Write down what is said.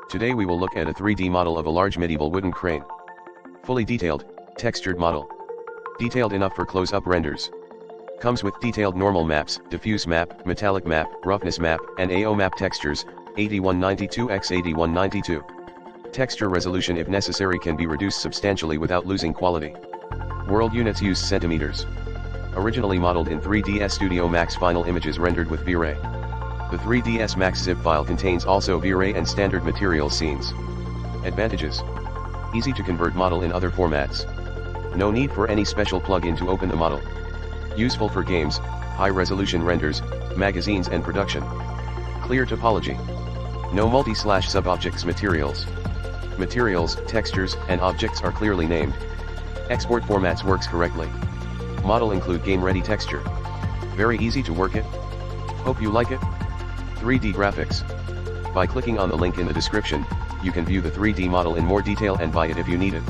Today we will look at a 3D model of a large medieval wooden crane. Fully detailed, textured model. Detailed enough for close-up renders. Comes with detailed normal maps, diffuse map, metallic map, roughness map, and AO map textures, 8192 x 8192. Texture resolution if necessary can be reduced substantially without losing quality. World units use centimeters. Originally modeled in 3ds Studio Max, final images rendered with V-Ray. The 3ds Max zip file contains also V-Ray and standard material scenes. Advantages: easy to convert model in other formats. No need for any special plugin to open the model. Useful for games, high-resolution renders, magazines and production. Clear topology. No multi/sub-objects materials. Materials, textures, and objects are clearly named. Export formats works correctly. Model include game-ready texture. Very easy to work it. Hope you like it. 3D graphics. By clicking on the link in the description, you can view the 3D model in more detail and buy it if you need it.